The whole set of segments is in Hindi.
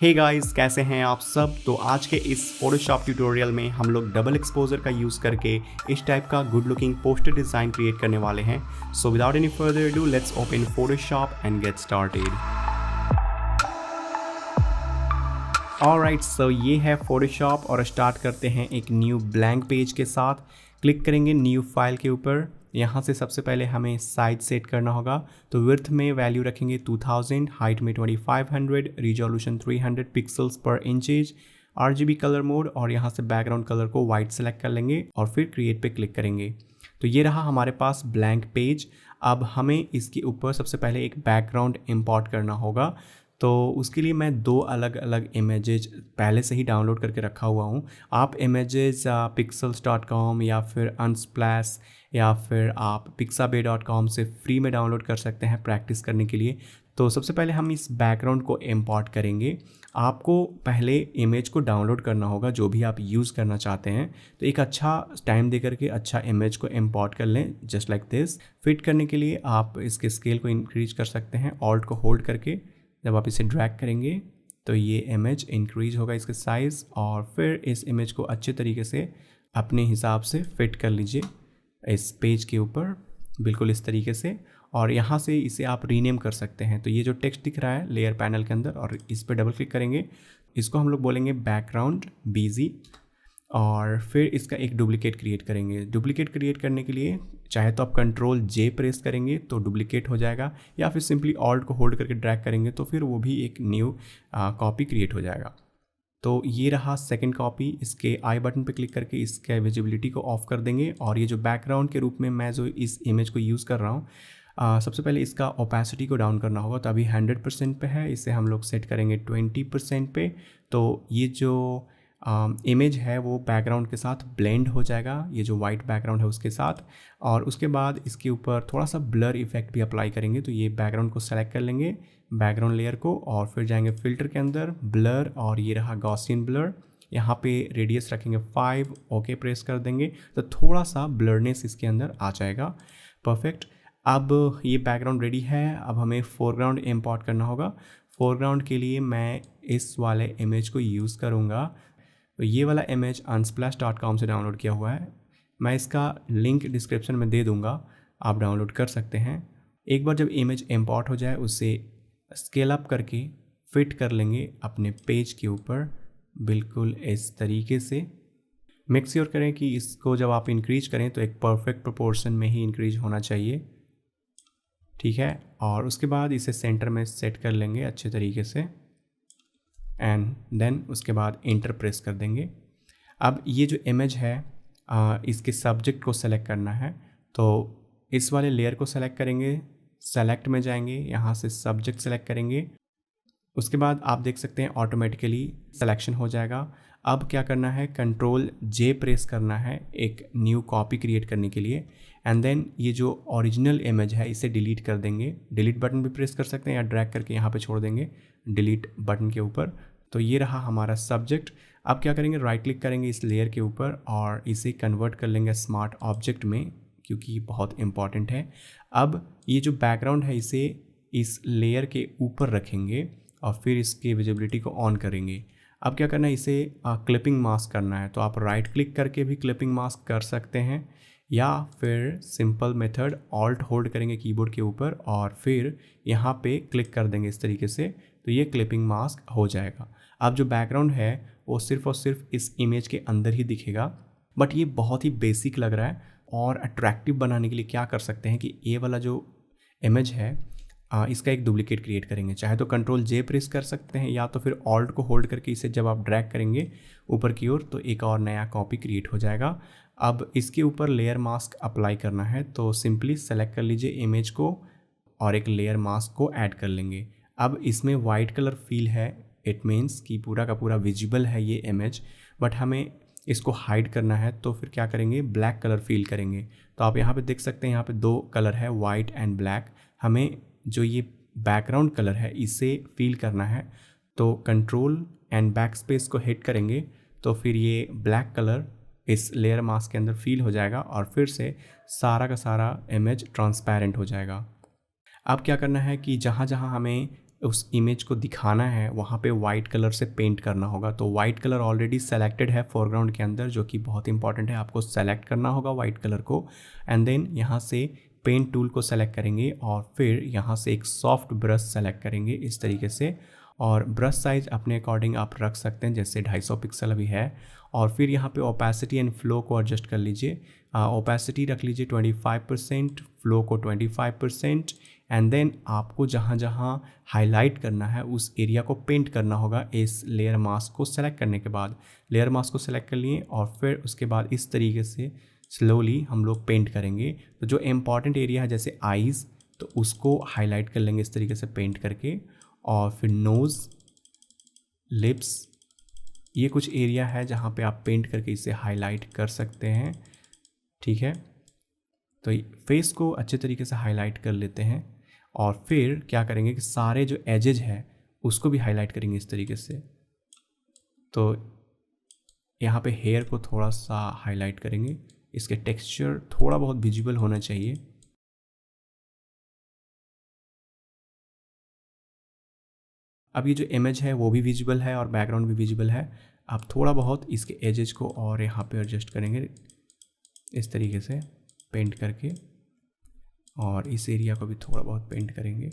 हे गाइस, कैसे हैं आप सब। तो आज के इस फोटोशॉप ट्यूटोरियल में हम लोग डबल एक्सपोजर का यूज़ करके इस टाइप का good looking poster design create करने वाले हैं। So without any further do let's open Photoshop and get started. Alright, so ये है फोटोशॉप और स्टार्ट करते हैं एक न्यू ब्लैंक पेज के साथ। क्लिक करेंगे न्यू फाइल के ऊपर। यहाँ से सबसे पहले हमें साइज सेट करना होगा। तो विड्थ में वैल्यू रखेंगे 2000, हाइट में 2500, रिजोल्यूशन 300 पिक्सल्स पर इंचेज, RGB कलर मोड, और यहाँ से बैकग्राउंड कलर को वाइट सेलेक्ट कर लेंगे और फिर क्रिएट पे क्लिक करेंगे। तो ये रहा हमारे पास ब्लैंक पेज। अब हमें इसके ऊपर सबसे पहले एक बैकग्राउंड इंपोर्ट करना होगा। तो उसके लिए मैं दो अलग अलग इमेजेस पहले से ही डाउनलोड करके रखा हुआ हूँ। आप इमेजेस pixels.com या फिर unsplash या फिर आप pixabay.com से फ्री में डाउनलोड कर सकते हैं प्रैक्टिस करने के लिए। तो सबसे पहले हम इस बैकग्राउंड को इंपोर्ट करेंगे। आपको पहले इमेज को डाउनलोड करना होगा जो भी आप यूज़ करना चाहते हैं। तो एक अच्छा टाइम दे करके अच्छा इमेज को इंपोर्ट कर लें, जस्ट लाइक दिस। फिट करने के लिए आप इसके स्केल को इंक्रीज कर सकते हैं ऑल्ट को होल्ड करके। जब आप इसे ड्रैग करेंगे तो ये इमेज इंक्रीज होगा इसके साइज़, और फिर इस इमेज को अच्छे तरीके से अपने हिसाब से फिट कर लीजिए इस पेज के ऊपर, बिल्कुल इस तरीके से। और यहाँ से इसे आप रीनेम कर सकते हैं। तो ये जो टेक्स्ट दिख रहा है लेयर पैनल के अंदर, और इस पर डबल क्लिक करेंगे, इसको हम लोग बोलेंगे बैकग्राउंड BG, और फिर इसका एक डुप्लीकेट क्रिएट करेंगे। डुप्लीकेट क्रिएट करने के लिए चाहे तो आप Ctrl+J प्रेस करेंगे तो डुप्लीकेट हो जाएगा, या फिर सिंपली ऑल्ट को होल्ड करके ड्रैग करेंगे तो फिर वो भी एक न्यू कॉपी क्रिएट हो जाएगा। तो ये रहा सेकंड कॉपी। इसके आई बटन पे क्लिक करके इसके विजिबिलिटी को ऑफ कर देंगे। और ये जो बैकग्राउंड के रूप में मैं जो इस इमेज को यूज़ कर रहा हूँ, सबसे पहले इसका ओपेसिटी को डाउन करना होगा। तो अभी 100% पे है, इसे हम लोग सेट करेंगे 20% पे। तो ये जो इमेज है वो बैकग्राउंड के साथ ब्लेंड हो जाएगा, ये जो वाइट बैकग्राउंड है उसके साथ। और उसके बाद इसके ऊपर थोड़ा सा ब्लर इफेक्ट भी अप्लाई करेंगे। तो ये बैकग्राउंड को सेलेक्ट कर लेंगे, बैकग्राउंड लेयर को, और फिर जाएंगे फिल्टर के अंदर, ब्लर, और ये रहा गॉसियन ब्लर। यहाँ पे रेडियस रखेंगे 5, ओके प्रेस कर देंगे तो थोड़ा सा ब्लरनेस इसके अंदर आ जाएगा। परफेक्ट। अब ये बैकग्राउंड रेडी है। अब हमें फोरग्राउंड इंपोर्ट करना होगा। फोरग्राउंड के लिए मैं इस वाले इमेज को यूज़ करूँगा। तो ये वाला इमेज unsplash.com से डाउनलोड किया हुआ है। मैं इसका लिंक डिस्क्रिप्शन में दे दूँगा, आप डाउनलोड कर सकते हैं। एक बार जब इमेज इंपोर्ट हो जाए उसे स्केल अप करके फिट कर लेंगे अपने पेज के ऊपर, बिल्कुल इस तरीके से। मेक श्योर करें कि इसको जब आप इंक्रीज करें तो एक परफेक्ट प्रोपोर्शन में ही इंक्रीज होना चाहिए, ठीक है। और उसके बाद इसे सेंटर में सेट कर लेंगे अच्छे तरीके से, एंड देन उसके बाद इंटर प्रेस कर देंगे। अब ये जो इमेज है इसके सब्जेक्ट को सेलेक्ट करना है। तो इस वाले लेयर को सेलेक्ट करेंगे, सेलेक्ट में जाएंगे, यहाँ से सब्जेक्ट सेलेक्ट करेंगे। उसके बाद आप देख सकते हैं ऑटोमेटिकली सिलेक्शन हो जाएगा। अब क्या करना है, Ctrl+J प्रेस करना है एक न्यू कॉपी क्रिएट करने के लिए, एंड देन ये जो ओरिजिनल इमेज है इसे डिलीट कर देंगे। डिलीट बटन भी प्रेस कर सकते हैं या ड्रैग करके यहाँ पे छोड़ देंगे डिलीट बटन के ऊपर। तो ये रहा हमारा सब्जेक्ट। अब क्या करेंगे, राइट क्लिक करेंगे इस लेयर के ऊपर और इसे कन्वर्ट कर लेंगे स्मार्ट ऑब्जेक्ट में, क्योंकि बहुत इंपॉर्टेंट है। अब ये जो बैकग्राउंड है इसे इस लेयर के ऊपर रखेंगे और फिर इसकी विजिबिलिटी को ऑन करेंगे। अब क्या करना है, इसे क्लिपिंग मास्क करना है। तो आप राइट क्लिक करके भी क्लिपिंग मास्क कर सकते हैं, या फिर सिंपल मेथड ऑल्ट होल्ड करेंगे कीबोर्ड के ऊपर और फिर यहाँ पे क्लिक कर देंगे इस तरीके से, तो ये क्लिपिंग मास्क हो जाएगा। अब जो बैकग्राउंड है वो सिर्फ और सिर्फ इस इमेज के अंदर ही दिखेगा, बट ये बहुत ही बेसिक लग रहा है। और अट्रैक्टिव बनाने के लिए क्या कर सकते हैं कि ये वाला जो इमेज है इसका एक डुप्लीकेट क्रिएट करेंगे। चाहे तो Ctrl+J प्रेस कर सकते हैं, या तो फिर ऑल्ट को होल्ड करके इसे जब आप ड्रैग करेंगे ऊपर की ओर तो एक और नया कॉपी क्रिएट हो जाएगा। अब इसके ऊपर लेयर मास्क अप्लाई करना है। तो सिंपली सेलेक्ट कर लीजिए इमेज को और एक लेयर मास्क को ऐड कर लेंगे। अब इसमें वाइट कलर फील है, इट मीन्स कि पूरा का पूरा विजिबल है ये इमेज, बट हमें इसको हाइड करना है। तो फिर क्या करेंगे, ब्लैक कलर फील करेंगे। तो आप यहाँ पे देख सकते हैं, यहाँ पे दो कलर है, वाइट एंड ब्लैक। हमें जो ये बैकग्राउंड कलर है इसे फील करना है। तो कंट्रोल एंड बैक स्पेस को हिट करेंगे तो फिर ये ब्लैक कलर इस लेयर मास्क के अंदर फील हो जाएगा और फिर से सारा का सारा इमेज ट्रांसपेरेंट हो जाएगा। अब क्या करना है कि जहाँ जहाँ हमें उस इमेज को दिखाना है वहाँ पे वाइट कलर से पेंट करना होगा। तो वाइट कलर ऑलरेडी सेलेक्टेड है फोरग्राउंड के अंदर, जो कि बहुत इंपॉर्टेंट है, आपको सेलेक्ट करना होगा वाइट कलर को। एंड देन यहाँ से पेंट टूल को सेलेक्ट करेंगे और फिर यहाँ से एक सॉफ्ट ब्रश सेलेक्ट करेंगे इस तरीके से, और ब्रश साइज अपने अकॉर्डिंग आप रख सकते हैं, जैसे 250 पिक्सल अभी है। और फिर यहाँ पे ओपेसिटी एंड फ्लो को एडजस्ट कर लीजिए। ओपेसिटी रख लीजिए 25%, फ्लो को 25%। एंड देन आपको जहाँ जहाँ हाईलाइट करना है उस एरिया को पेंट करना होगा इस लेयर मास्क को सेलेक्ट करने के बाद। लेयर मास्क को सेलेक्ट कर लिए और फिर उसके बाद इस तरीके से स्लोली हम लोग पेंट करेंगे। तो जो इम्पॉर्टेंट एरिया है जैसे आईज़, तो उसको हाईलाइट कर लेंगे इस तरीके से पेंट करके। और फिर नोज़, लिप्स, ये कुछ एरिया है जहाँ पे आप पेंट करके इसे हाईलाइट कर सकते हैं। ठीक है, तो फेस को अच्छे तरीके से हाईलाइट कर लेते हैं और फिर क्या करेंगे कि सारे जो एजेज है उसको भी हाईलाइट करेंगे इस तरीके से। तो यहाँ पे हेयर को थोड़ा सा हाईलाइट करेंगे, इसके टेक्सचर थोड़ा बहुत विजिबल होना चाहिए। अब ये जो इमेज है वो भी विजिबल है और बैकग्राउंड भी विजिबल है। आप थोड़ा बहुत इसके एजेस को और यहाँ पे एडजस्ट करेंगे इस तरीके से पेंट करके, और इस एरिया को भी थोड़ा बहुत पेंट करेंगे।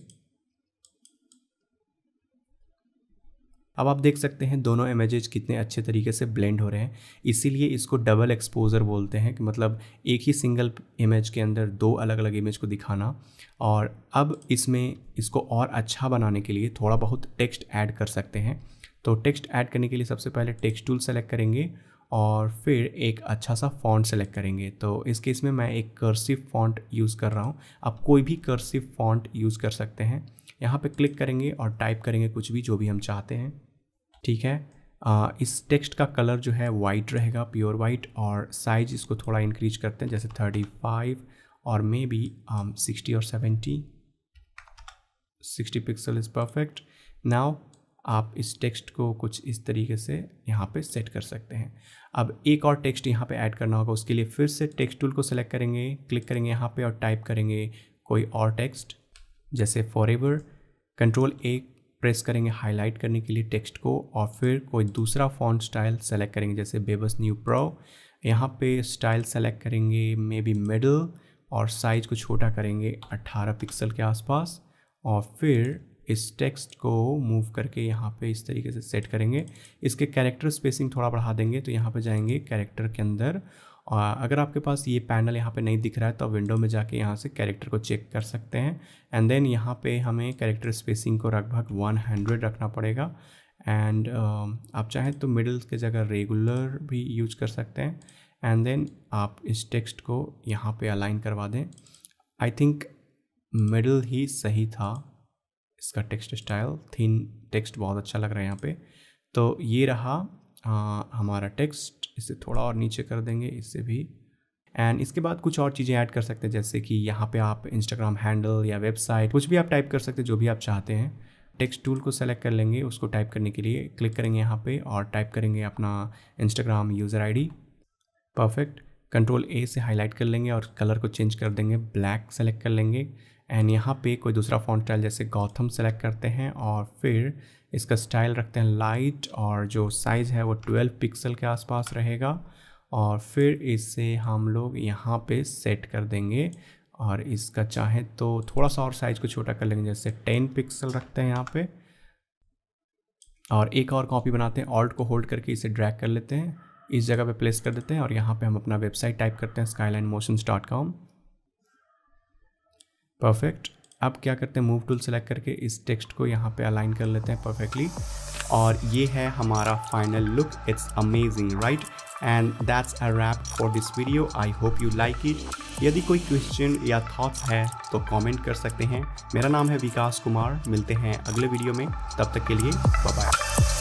अब आप देख सकते हैं दोनों इमेजेस कितने अच्छे तरीके से ब्लेंड हो रहे हैं। इसीलिए इसको डबल एक्सपोजर बोलते हैं, कि मतलब एक ही सिंगल इमेज के अंदर दो अलग अलग इमेज को दिखाना। और अब इसमें इसको और अच्छा बनाने के लिए थोड़ा बहुत टेक्स्ट ऐड कर सकते हैं। तो टेक्स्ट ऐड करने के लिए सबसे पहले टेक्स्ट टूल सेलेक्ट करेंगे और फिर एक अच्छा सा फॉन्ट सेलेक्ट करेंगे। तो इस केस में मैं एक कर्सिव फॉन्ट यूज़ कर रहा हूँ, आप कोई भी कर्सिव फॉन्ट यूज़ कर सकते हैं। यहाँ पे क्लिक करेंगे और टाइप करेंगे कुछ भी जो भी हम चाहते हैं। ठीक है, इस टेक्स्ट का कलर जो है वाइट रहेगा, प्योर वाइट, और साइज इसको थोड़ा इंक्रीज करते हैं, जैसे 35 और मे बी 60 और 60 पिक्सल इज़ परफेक्ट। नाउ आप इस टेक्स्ट को कुछ इस तरीके से यहाँ पे सेट कर सकते हैं। अब एक और टेक्स्ट यहाँ पे ऐड करना होगा, उसके लिए फिर से टेक्स्ट टूल को सेलेक्ट करेंगे, क्लिक करेंगे यहाँ पे और टाइप करेंगे कोई और टेक्स्ट, जैसे फॉरएवर। Ctrl+A प्रेस करेंगे हाईलाइट करने के लिए टेक्स्ट को, और फिर कोई दूसरा फॉन्ट स्टाइल सेलेक्ट करेंगे, जैसे बेबस न्यू प्रो। यहाँ पे स्टाइल सेलेक्ट करेंगे मे बी मिडल, और साइज को छोटा करेंगे 18 पिक्सल के आसपास। और फिर इस टेक्स्ट को मूव करके यहाँ पे इस तरीके से सेट करेंगे। इसके कैरेक्टर स्पेसिंग थोड़ा बढ़ा देंगे। तो यहाँ पे जाएंगे कैरेक्टर के अंदर, अगर आपके पास ये पैनल यहाँ पे नहीं दिख रहा है तो विंडो में जाके यहाँ से कैरेक्टर को चेक कर सकते हैं। एंड देन यहाँ पे हमें कैरेक्टर स्पेसिंग को लगभग 100 रखना पड़ेगा। एंड आप चाहें तो मिडल के जगह रेगुलर भी यूज कर सकते हैं। एंड देन आप इस टेक्स्ट को यहाँ पे अलाइन करवा दें। आई थिंक मिडल ही सही था इसका टेक्स्ट स्टाइल, थीन टेक्स्ट बहुत अच्छा लग रहा है यहाँ पे। तो ये रहा हमारा टेक्स्ट। इसे थोड़ा और नीचे कर देंगे, इससे भी। एंड इसके बाद कुछ और चीज़ें ऐड कर सकते हैं, जैसे कि यहाँ पे आप इंस्टाग्राम हैंडल या वेबसाइट कुछ भी आप टाइप कर सकते हैं, जो भी आप चाहते हैं। टेक्स्ट टूल को सेलेक्ट कर लेंगे, उसको टाइप करने के लिए क्लिक करेंगे यहाँ पे और टाइप करेंगे अपना Instagram user ID। Perfect. Ctrl+A से हाईलाइट कर लेंगे और कलर को चेंज कर देंगे, ब्लैक सेलेक्ट कर लेंगे। एंड यहाँ पे कोई दूसरा फॉन्ट स्टाइल जैसे गौथम सेलेक्ट करते हैं और फिर इसका स्टाइल रखते हैं लाइट, और जो साइज़ है वो 12 पिक्सल के आसपास रहेगा। और फिर इसे हम लोग यहाँ पे सेट कर देंगे, और इसका चाहें तो थोड़ा सा और साइज़ को छोटा कर लेंगे, जैसे 10 पिक्सल रखते हैं यहाँ पे। और एक और कॉपी बनाते हैं, ऑल्ट को होल्ड करके इसे ड्रैग कर लेते हैं, इस जगह पे प्लेस कर देते हैं, और यहाँ पे हम अपना वेबसाइट टाइप करते हैं skylinemotions.com। परफेक्ट। अब क्या करते हैं, मूव टूल सेलेक्ट करके इस टेक्स्ट को यहाँ पे अलाइन कर लेते हैं परफेक्टली, और ये है हमारा final look. It's amazing, right? And that's a rap for this video. I hope you like it. यदि कोई क्वेश्चन या थॉट्स है तो कमेंट कर सकते हैं। मेरा नाम है विकास कुमार। मिलते हैं अगले वीडियो में, तब तक के लिए बाय बाय।